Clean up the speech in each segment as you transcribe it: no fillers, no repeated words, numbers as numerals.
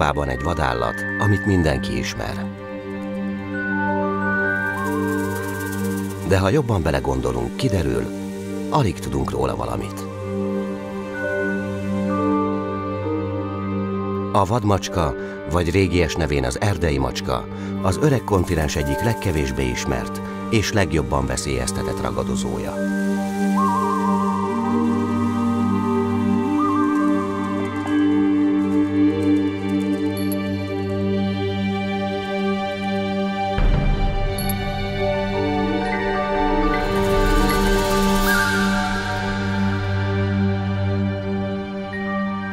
Európában egy vadállat, amit mindenki ismer. De ha jobban belegondolunk, kiderül, alig tudunk róla valamit. A vadmacska, vagy régies nevén az erdei macska, az öreg kontinens egyik legkevésbé ismert és legjobban veszélyeztetett ragadozója.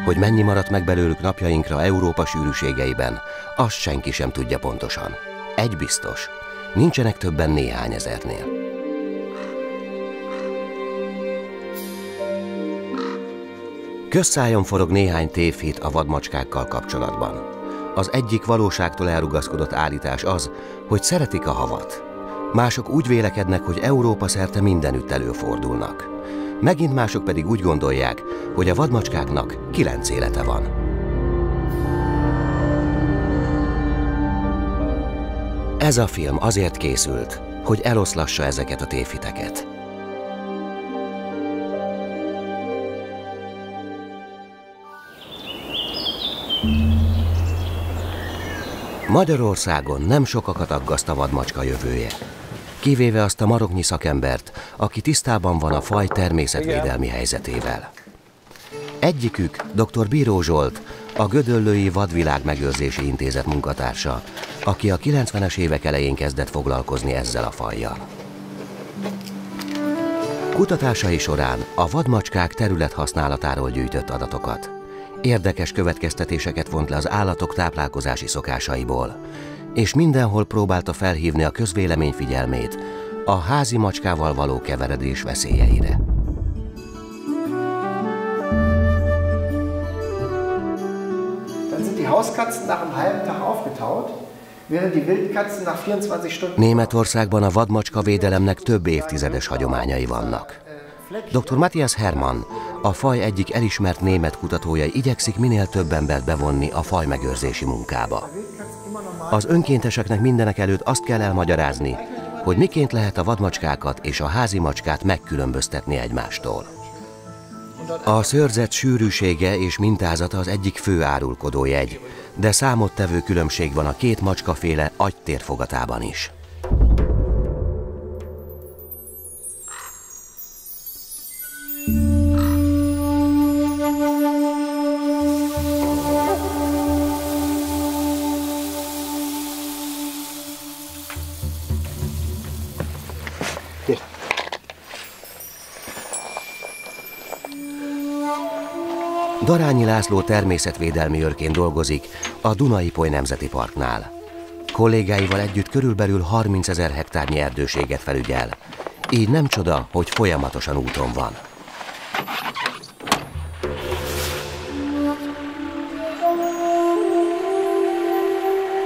Hogy mennyi maradt meg belőlük napjainkra Európa sűrűségeiben, azt senki sem tudja pontosan. Egy biztos, nincsenek többen néhány ezernél. Közszájon forog néhány tévhit a vadmacskákkal kapcsolatban. Az egyik valóságtól elrugaszkodott állítás az, hogy szeretik a havat. Mások úgy vélekednek, hogy Európa szerte mindenütt előfordulnak. Megint mások pedig úgy gondolják, hogy a vadmacskáknak 9 élete van. Ez a film azért készült, hogy eloszlassa ezeket a tévhiteket. Magyarországon nem sokakat aggaszt a vadmacska jövője. Kivéve azt a maroknyi szakembert, aki tisztában van a faj természetvédelmi helyzetével. Egyikük dr. Bíró Zsolt, a Gödöllői Vadvilág Megőrzési Intézet munkatársa, aki a 90-es évek elején kezdett foglalkozni ezzel a fajjal. Kutatásai során a vadmacskák területhasználatáról gyűjtött adatokat. Érdekes következtetéseket vont le az állatok táplálkozási szokásaiból, és mindenhol próbálta felhívni a közvélemény figyelmét a házi macskával való keveredés veszélyeire. Németországban a vadmacska védelemnek több évtizedes hagyományai vannak. Dr. Matthias Hermann, a faj egyik elismert német kutatója igyekszik minél több embert bevonni a fajmegőrzési munkába. Az önkénteseknek mindenek előtt azt kell elmagyarázni, hogy miként lehet a vadmacskákat és a házi macskát megkülönböztetni egymástól. A szőrzet sűrűsége és mintázata az egyik fő árulkodójegy, de számottevő különbség van a két macskaféle agytérfogatában is. Darányi László természetvédelmi őrként dolgozik a Duna-Ipoly Nemzeti Parknál. Kollégáival együtt körülbelül 30 000 hektárnyi erdőséget felügyel, így nem csoda, hogy folyamatosan úton van.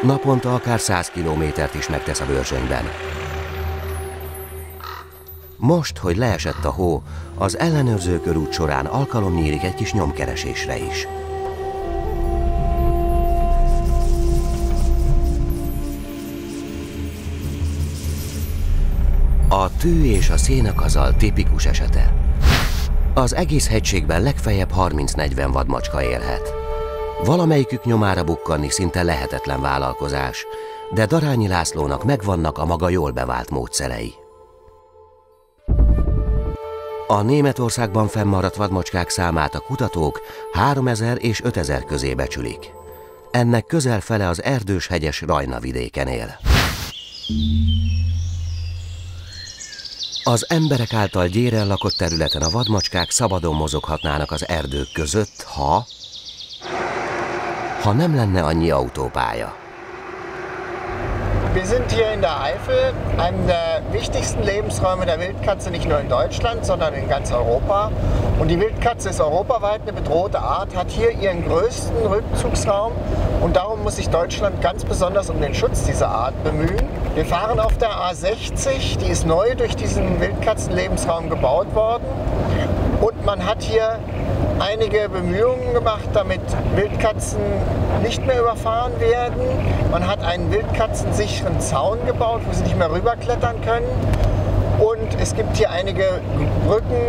Naponta akár 100 kilométert is megtesz a Börzsönyben. Most, hogy leesett a hó, az ellenőrző körút során alkalom nyílik egy kis nyomkeresésre is. A tű és a szénakazal tipikus esete. Az egész hegységben legfeljebb 30-40 vadmacska élhet. Valamelyikük nyomára bukkanni szinte lehetetlen vállalkozás, de Darányi Lászlónak megvannak a maga jól bevált módszerei. A Németországban fennmaradt vadmacskák számát a kutatók 3000 és 5000 közé becsülik. Ennek közel fele az erdős-hegyes Rajna vidéken él. Az emberek által gyéren lakott területen a vadmacskák szabadon mozoghatnának az erdők között, ha nem lenne annyi autópálya. Wir sind hier in der Eifel, einem der wichtigsten Lebensräume der Wildkatze, nicht nur in Deutschland, sondern in ganz Europa. Und die Wildkatze ist europaweit eine bedrohte Art, hat hier ihren größten Rückzugsraum und darum muss sich Deutschland ganz besonders um den Schutz dieser Art bemühen. Wir fahren auf der A60, die ist neu durch diesen Wildkatzenlebensraum gebaut worden und man hat hier einige Bemühungen gemacht, damit Wildkatzen nicht mehr überfahren werden. Man hat einen wildkatzensicheren Zaun gebaut, wo sie nicht mehr rüberklettern können. Und es gibt hier einige Brücken,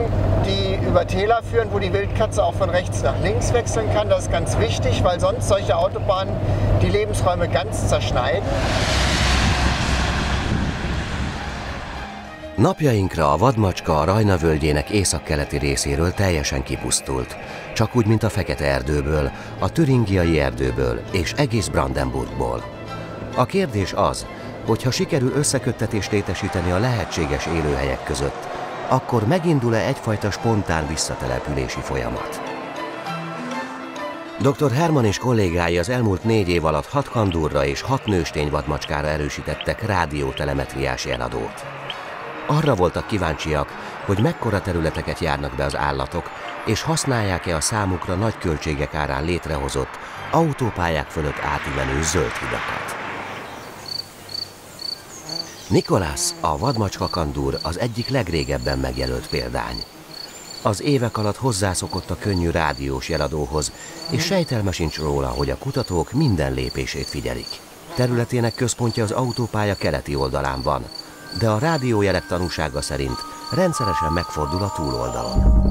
die über Täler führen, wo die Wildkatze auch von rechts nach links wechseln kann. Das ist ganz wichtig, weil sonst solche Autobahnen die Lebensräume ganz zerschneiden. Napjainkra a vadmacska a Rajna völgyének északkeleti részéről teljesen kipusztult, csak úgy, mint a Fekete erdőből, a Türingiai erdőből és egész Brandenburgból. A kérdés az, hogy ha sikerül összeköttetést létesíteni a lehetséges élőhelyek között, akkor megindul-e egyfajta spontán visszatelepülési folyamat. Dr. Herman és kollégái az elmúlt 4 év alatt 6 kandúrra és 6 nőstény vadmacskára erősítettek rádiótelemetriás jeladót. Arra voltak kíváncsiak, hogy mekkora területeket járnak be az állatok, és használják-e a számukra nagy költségek árán létrehozott, autópályák fölött átívelő zöld hidakat. Nicholas, a vadmacska kandúr az egyik legrégebben megjelölt példány. Az évek alatt hozzászokott a könnyű rádiós jeladóhoz, és sejtelme sincs róla, hogy a kutatók minden lépését figyelik. Területének központja az autópálya keleti oldalán van, de a rádiójelek tanúsága szerint rendszeresen megfordul a túloldalon.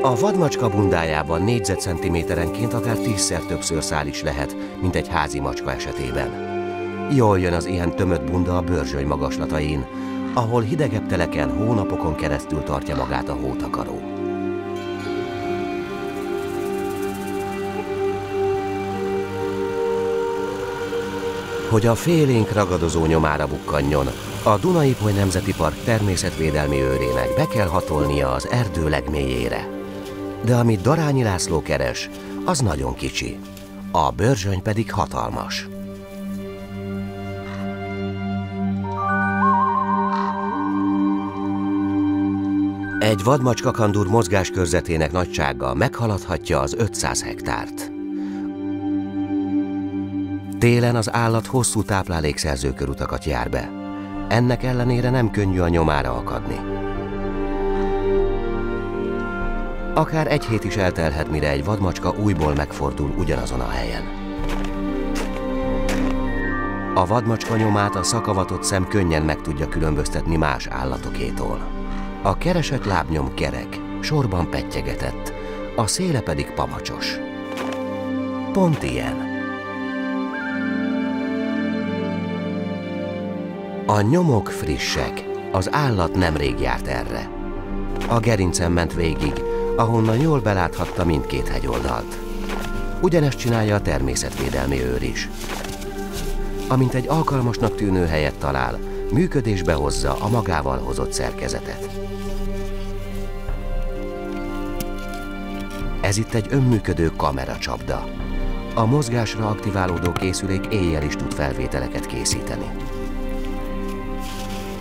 A vadmacska bundájában négyzetcentiméterenként akár 10-szer többször szál is lehet, mint egy házi macska esetében. Jól jön az ilyen tömött bunda a Börzsöny magaslatain, ahol hidegebb teleken hónapokon keresztül tartja magát a hótakaró. Hogy a félénk ragadozó nyomára bukkanjon, a Duna-Ipoly Nemzeti Park természetvédelmi őrének be kell hatolnia az erdő legmélyére. De amit Darányi László keres, az nagyon kicsi, a Börzsöny pedig hatalmas. Egy vadmacska kandúr mozgáskörzetének nagysága meghaladhatja az 500 hektárt. Télen az állat hosszú táplálékszerző körutakat jár be. Ennek ellenére nem könnyű a nyomára akadni. Akár egy hét is eltelhet, mire egy vadmacska újból megfordul ugyanazon a helyen. A vadmacska nyomát a szakavatott szem könnyen meg tudja különböztetni más állatokétól. A keresett lábnyom kerek, sorban pettyegetett, a széle pedig pamacsos. Pont ilyen. A nyomok frissek, az állat nemrég járt erre. A gerincen ment végig, ahonnan jól beláthatta mindkét hegyoldalt. Ugyanezt csinálja a természetvédelmi őr is. Amint egy alkalmasnak tűnő helyet talál, működésbe hozza a magával hozott szerkezetet. Ez itt egy önműködő kameracsapda. A mozgásra aktiválódó készülék éjjel is tud felvételeket készíteni.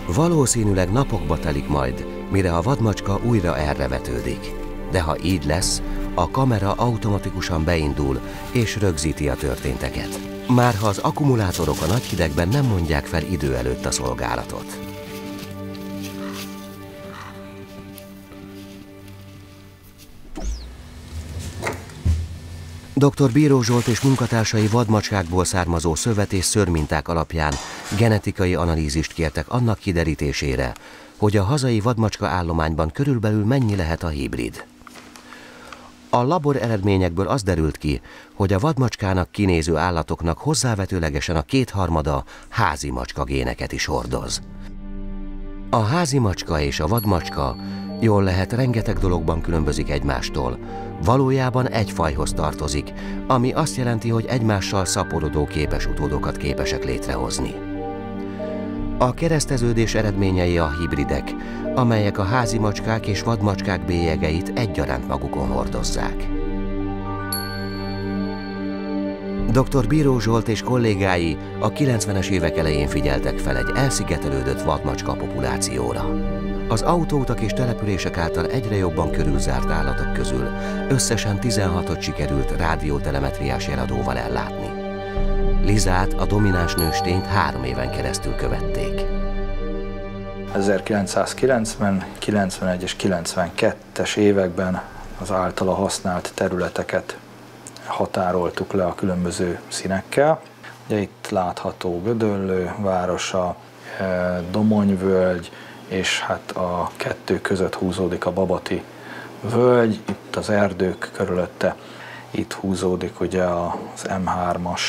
Valószínűleg napokba telik majd, mire a vadmacska újra erre vetődik. De ha így lesz, a kamera automatikusan beindul és rögzíti a történteket. Már ha az akkumulátorok a nagy hidegben nem mondják fel idő előtt a szolgálatot. Dr. Bíró Zsolt és munkatársai vadmacskákból származó szövet és szőrminták alapján genetikai analízist kértek annak kiderítésére, hogy a hazai vadmacska állományban körülbelül mennyi lehet a hibrid. A labor eredményekből az derült ki, hogy a vadmacskának kinéző állatoknak hozzávetőlegesen a 2/3 házi macska géneket is hordoz. A házi macska és a vadmacska jól lehet rengeteg dologban különbözik egymástól, valójában egy fajhoz tartozik, ami azt jelenti, hogy egymással szaporodó képes utódokat képesek létrehozni. A kereszteződés eredményei a hibridek, amelyek a házi macskák és vadmacskák bélyegeit egyaránt magukon hordozzák. Dr. Bíró Zsolt és kollégái a 90-es évek elején figyeltek fel egy elszigetelődött vadmacska populációra. Az autóutak és települések által egyre jobban körülzárt állatok közül összesen 16-ot sikerült rádiótelemetriás jeladóval ellátni. Lizát, a domináns nőstényt 3 éven keresztül követték. 1990, 91 és 92-es években az általa használt területeket határoltuk le a különböző színekkel. Ugye itt látható Gödöllő városa, Domonyvölgy, és hát a kettő között húzódik a Babati völgy, itt az erdők körülötte, itt húzódik ugye az M3-as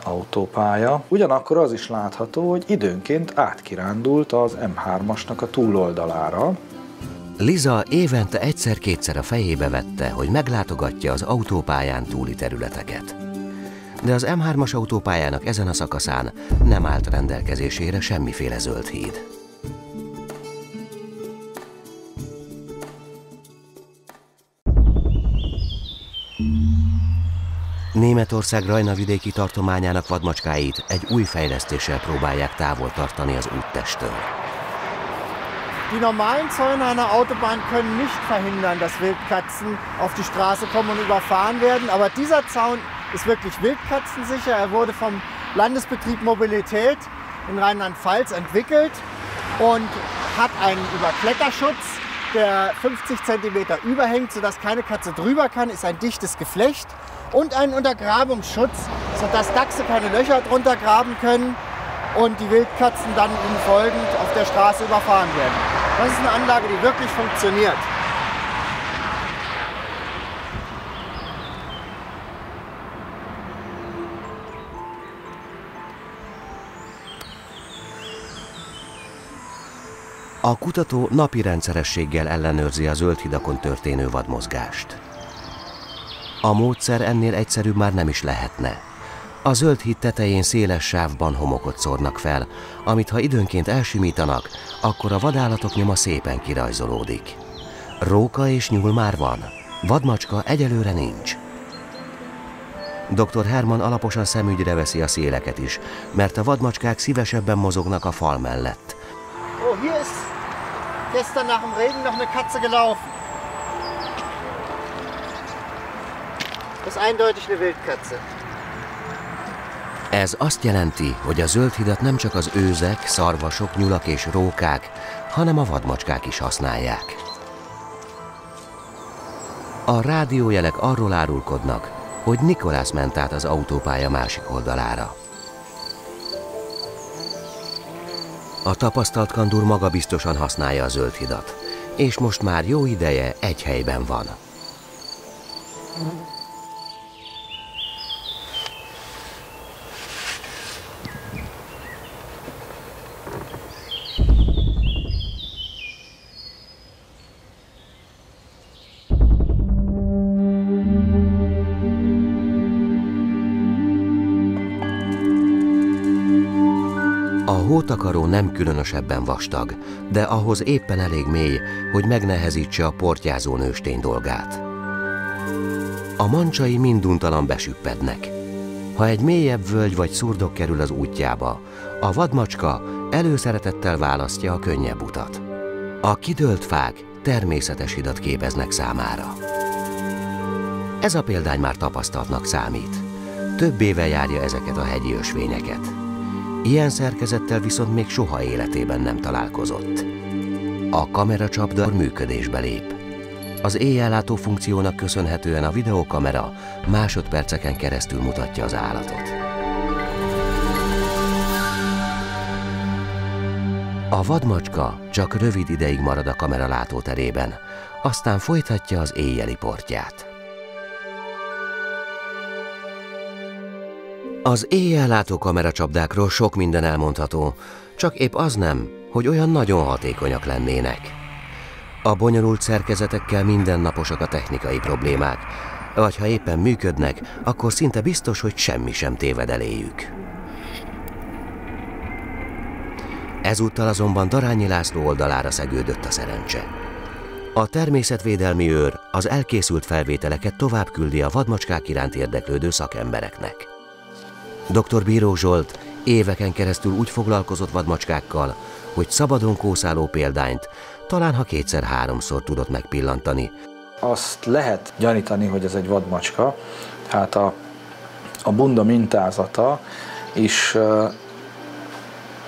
autópálya. Ugyanakkor az is látható, hogy időnként átkirándult az M3-asnak a túloldalára. Liza évente egyszer-kétszer a fejébe vette, hogy meglátogatja az autópályán túli területeket. De az M3-as autópályának ezen a szakaszán nem állt rendelkezésére semmiféle zöld híd. Németország Rajna-vidéki tartományának vadmacskáit egy új fejlesztéssel próbálják távol tartani az úttesttől. Die normalen Zäune einer Autobahn können nicht verhindern, dass Wildkatzen auf die Straße kommen und überfahren werden. Aber dieser Zaun ist wirklich wildkatzensicher. Er wurde vom Landesbetrieb Mobilität in Rheinland-Pfalz entwickelt und hat einen Überkletterschutz, der 50 cm überhängt, sodass keine Katze drüber kann. Ist ein dichtes Geflecht und einen Untergrabungsschutz, sodass Dachse keine Löcher drunter graben können und die Wildkatzen dann ihnen folgend auf der Straße überfahren werden. Das ist eine Anlage, die wirklich funktioniert. A kutató napi rendszerességgel ellenőrzi a zöld hidakon történő vadmozgást. A módszer ennél egyszerűbb már nem is lehetne. A zöld híd tetején széles sávban homokot szórnak fel, amit ha időnként elsimítanak, akkor a vadállatok nyoma szépen kirajzolódik. Róka és nyúl már van, vadmacska egyelőre nincs. Dr. Hermann alaposan szemügyre veszi a széleket is, mert a vadmacskák szívesebben mozognak a fal mellett. Oh, hier ist gestern nach dem Regen noch eine Katze gelaufen. Das ist eindeutig eine Wildkatze. Ez azt jelenti, hogy a zöld hidat nem csak az őzek, szarvasok, nyulak és rókák, hanem a vadmacskák is használják. A rádiójelek arról árulkodnak, hogy Nikolász ment át az autópálya másik oldalára. A tapasztalt kandúr magabiztosan használja a zöld hidat, és most már jó ideje egy helyben van. A hótakaró nem különösebben vastag, de ahhoz éppen elég mély, hogy megnehezítse a portyázó nőstény dolgát. A mancsai minduntalan besüppednek. Ha egy mélyebb völgy vagy szurdok kerül az útjába, a vadmacska előszeretettel választja a könnyebb utat. A kidőlt fák természetes hidat képeznek számára. Ez a példány már tapasztaltnak számít. Több éve járja ezeket a hegyi ösvényeket. Ilyen szerkezettel viszont még soha életében nem találkozott. A kameracsapda működésbe lép. Az éjjellátó funkciónak köszönhetően a videókamera másodperceken keresztül mutatja az állatot. A vadmacska csak rövid ideig marad a kamera látóterében, aztán folytatja az éjjeli portját. Az éjjellátó kameracsapdákról sok minden elmondható, csak épp az nem, hogy olyan nagyon hatékonyak lennének. A bonyolult szerkezetekkel mindennaposak a technikai problémák, vagy ha éppen működnek, akkor szinte biztos, hogy semmi sem téved eléjük. Ezúttal azonban Darányi László oldalára szegődött a szerencse. A természetvédelmi őr az elkészült felvételeket tovább küldi a vadmacskák iránt érdeklődő szakembereknek. Dr. Bíró Zsolt éveken keresztül úgy foglalkozott vadmacskákkal, hogy szabadon kószáló példányt talán ha kétszer-háromszor tudott megpillantani. Azt lehet gyanítani, hogy ez egy vadmacska, hát a bunda mintázata is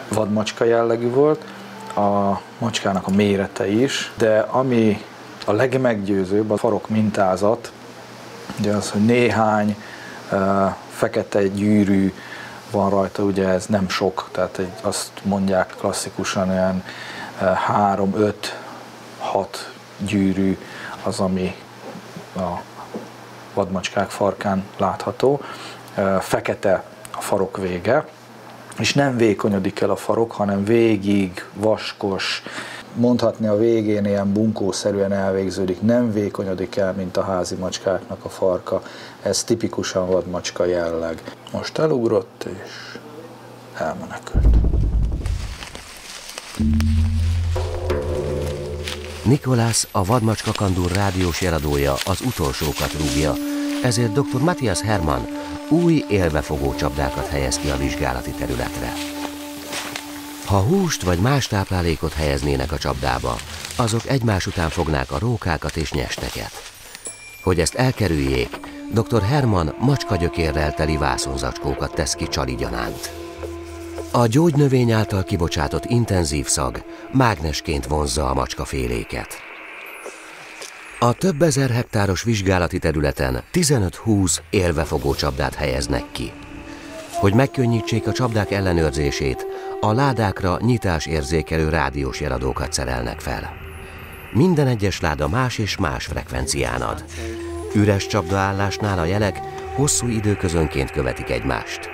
vadmacska jellegű volt, a macskának a mérete is, de ami a legmeggyőzőbb, a farok mintázat, ugye az, hogy néhány fekete gyűrű van rajta, ugye ez nem sok, tehát azt mondják klasszikusan olyan 3-5-6 gyűrű az, ami a vadmacskák farkán látható. Fekete a farok vége, és nem vékonyodik el a farok, hanem végig vaskos, mondhatni a végén ilyen bunkószerűen elvégződik, nem vékonyodik el, mint a házi macskáknak a farka. Ez tipikusan vadmacska jelleg. Most elugrott és elmenekült. Nikolás, a vadmacska kandúr rádiós jeladója az utolsókat rúgja, ezért dr. Matthias Hermann új élvefogó csapdákat helyez ki a vizsgálati területre. Ha húst vagy más táplálékot helyeznének a csapdába, azok egymás után fognák a rókákat és nyesteket. Hogy ezt elkerüljék, dr. Hermann macskagyökérrel teli vászonzacskókat tesz ki csali gyanánt. A gyógynövény által kibocsátott intenzív szag mágnesként vonzza a macskaféléket. A több ezer hektáros vizsgálati területen 15-20 élvefogó csapdát helyeznek ki. Hogy megkönnyítsék a csapdák ellenőrzését, a ládákra nyitásérzékelő rádiós jeladókat szerelnek fel. Minden egyes láda más és más frekvencián ad. Üres csapdaállásnál a jelek hosszú időközönként követik egymást.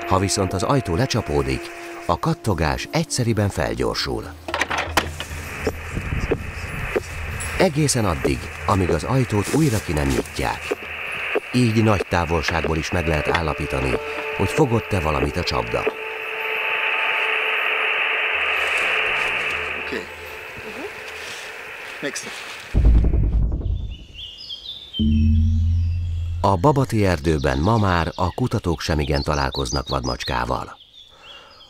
Ha viszont az ajtó lecsapódik, a kattogás egyszeriben felgyorsul. Egészen addig, amíg az ajtót újra ki nem nyitják. Így nagy távolságból is meg lehet állapítani, hogy fogott-e valamit a csapda. Okay. Next. A Babati erdőben ma már a kutatók semigen találkoznak vadmacskával.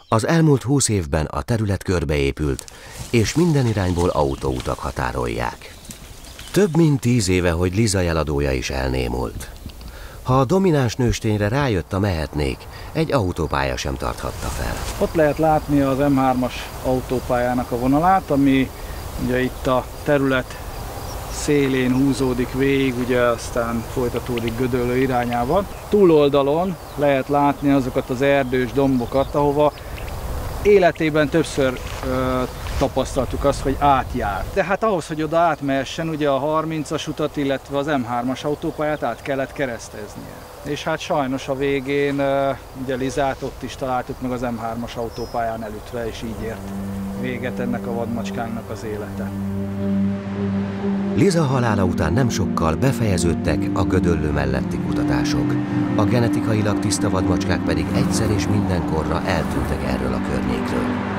Az elmúlt 20 évben a terület körbeépült, és minden irányból autóutak határolják. Több mint 10 éve, hogy Liza jeladója is elnémult. Ha a domináns nőstényre rájött a mehetnék, egy autópálya sem tarthatta fel. Ott lehet látni az M3-as autópályának a vonalát, ami ugye itt a terület szélén húzódik végig, ugye aztán folytatódik Gödöllő irányába. Túloldalon lehet látni azokat az erdős dombokat, ahova életében többször tapasztaltuk azt, hogy átjárt. De hát ahhoz, hogy oda átmehessen, ugye a 30-as utat, illetve az M3-as autópályát át kellett kereszteznie. És hát sajnos a végén ugye Lizát ott is találtuk meg az M3-as autópályán elütve, és így ért véget ennek a vadmacskánknak az élete. Liza halála után nem sokkal befejeződtek a Gödöllő melletti kutatások. A genetikailag tiszta vadmacskák pedig egyszer és mindenkorra eltűntek erről a környékről.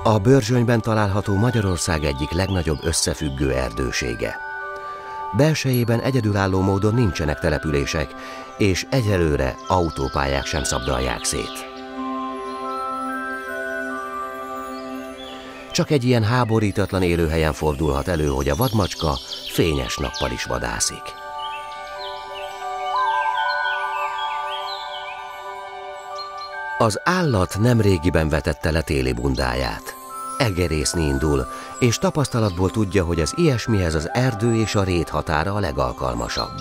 A Börzsönyben található Magyarország egyik legnagyobb összefüggő erdősége. Belsejében egyedülálló módon nincsenek települések, és egyelőre autópályák sem szabdalják szét. Csak egy ilyen háborítatlan élőhelyen fordulhat elő, hogy a vadmacska fényes nappal is vadászik. Az állat nemrégiben vetette le téli bundáját. Egerészni indul, és tapasztalatból tudja, hogy az ilyesmihez az erdő és a rét határa a legalkalmasabb.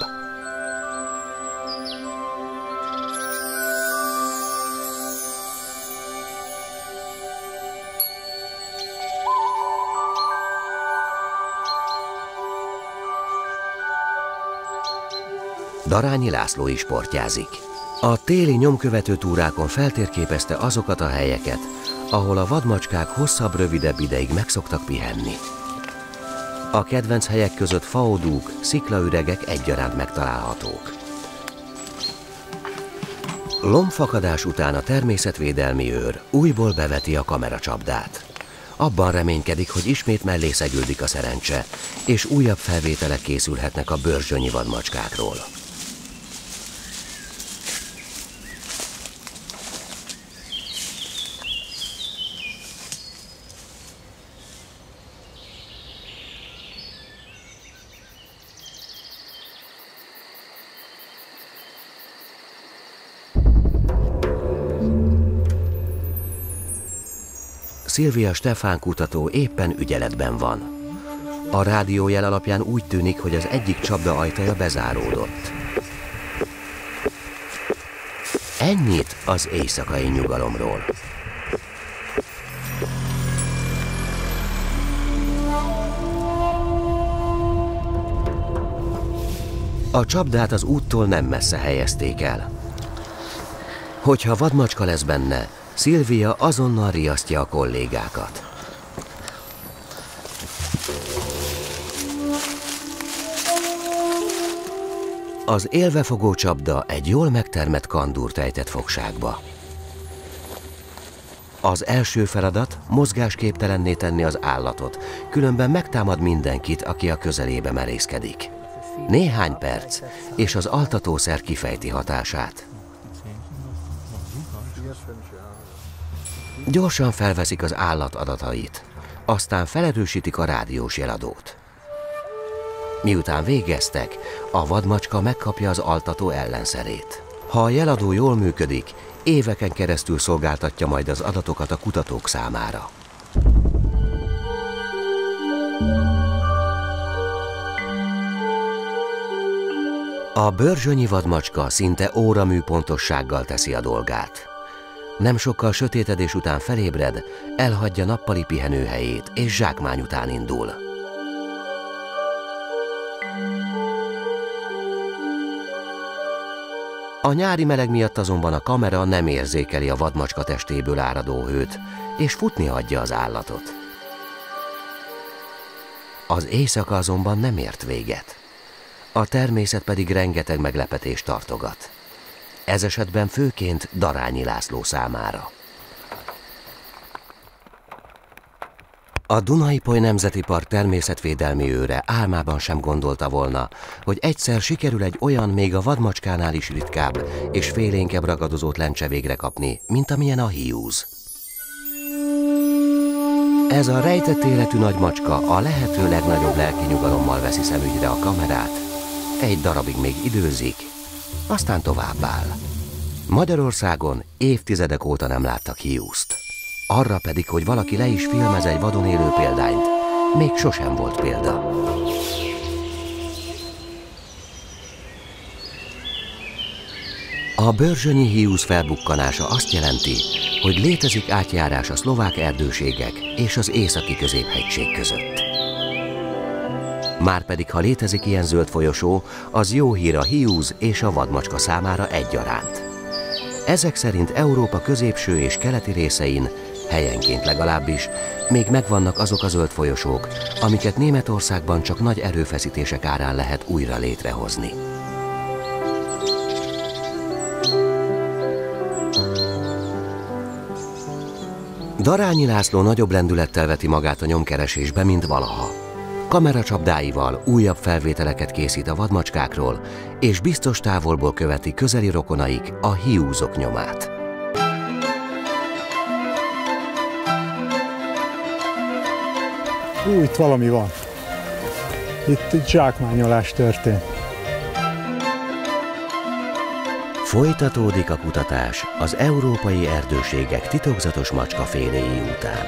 Darányi László is portyázik. A téli nyomkövető túrákon feltérképezte azokat a helyeket, ahol a vadmacskák hosszabb-rövidebb ideig meg szoktak pihenni. A kedvenc helyek között faodúk, sziklaüregek egyaránt megtalálhatók. Lombfakadás után a természetvédelmi őr újból beveti a kameracsapdát. Abban reménykedik, hogy ismét mellé szegüldik a szerencse, és újabb felvételek készülhetnek a börzsönyi vadmacskákról. Szilvia Stefán kutató éppen ügyeletben van. A rádiójel alapján úgy tűnik, hogy az egyik csapda ajtaja bezáródott. Ennyit az éjszakai nyugalomról. A csapdát az úttól nem messze helyezték el. Hogyha vadmacska lesz benne, Szilvia azonnal riasztja a kollégákat. Az élvefogó csapda egy jól megtermett kandúrt ejtett fogságba. Az első feladat mozgásképtelenné tenni az állatot, különben megtámad mindenkit, aki a közelébe merészkedik. Néhány perc, és az altatószer kifejti hatását. Gyorsan felveszik az állat adatait, aztán felerősítik a rádiós jeladót. Miután végeztek, a vadmacska megkapja az altató ellenszerét. Ha a jeladó jól működik, éveken keresztül szolgáltatja majd az adatokat a kutatók számára. A börzsönyi vadmacska szinte óramű pontossággal teszi a dolgát. Nem sokkal sötétedés után felébred, elhagyja nappali pihenőhelyét és zsákmány után indul. A nyári meleg miatt azonban a kamera nem érzékeli a vadmacska testéből áradó hőt, és futni hagyja az állatot. Az éjszaka azonban nem ért véget. A természet pedig rengeteg meglepetést tartogat. Ez esetben főként Darányi László számára. A Duna-Ipoly Nemzeti Park természetvédelmi őre álmában sem gondolta volna, hogy egyszer sikerül egy olyan még a vadmacskánál is ritkább és félénkebb ragadozót lencse végre kapni, mint amilyen a hiúz. Ez a rejtett életű nagymacska a lehető legnagyobb lelki nyugalommal veszi szemügyre a kamerát, egy darabig még időzik, aztán továbbáll. Magyarországon évtizedek óta nem láttak hiúzt. Arra pedig, hogy valaki le is filmez egy vadon élő példányt, még sosem volt példa. A börzsönyi hiúz felbukkanása azt jelenti, hogy létezik átjárás a szlovák erdőségek és az északi középhegység között. Márpedig, ha létezik ilyen zöld folyosó, az jó hír a hiúz és a vadmacska számára egyaránt. Ezek szerint Európa középső és keleti részein, helyenként legalábbis, még megvannak azok a zöld folyosók, amiket Németországban csak nagy erőfeszítések árán lehet újra létrehozni. Darányi László nagyobb lendülettel veti magát a nyomkeresésbe, mint valaha. Kameracsapdáival újabb felvételeket készít a vadmacskákról, és biztos távolból követi közeli rokonaik a hiúzok nyomát. Itt valami van. Itt zsákmányolás történt. Folytatódik a kutatás az európai erdőségek titokzatos macskaféléi után.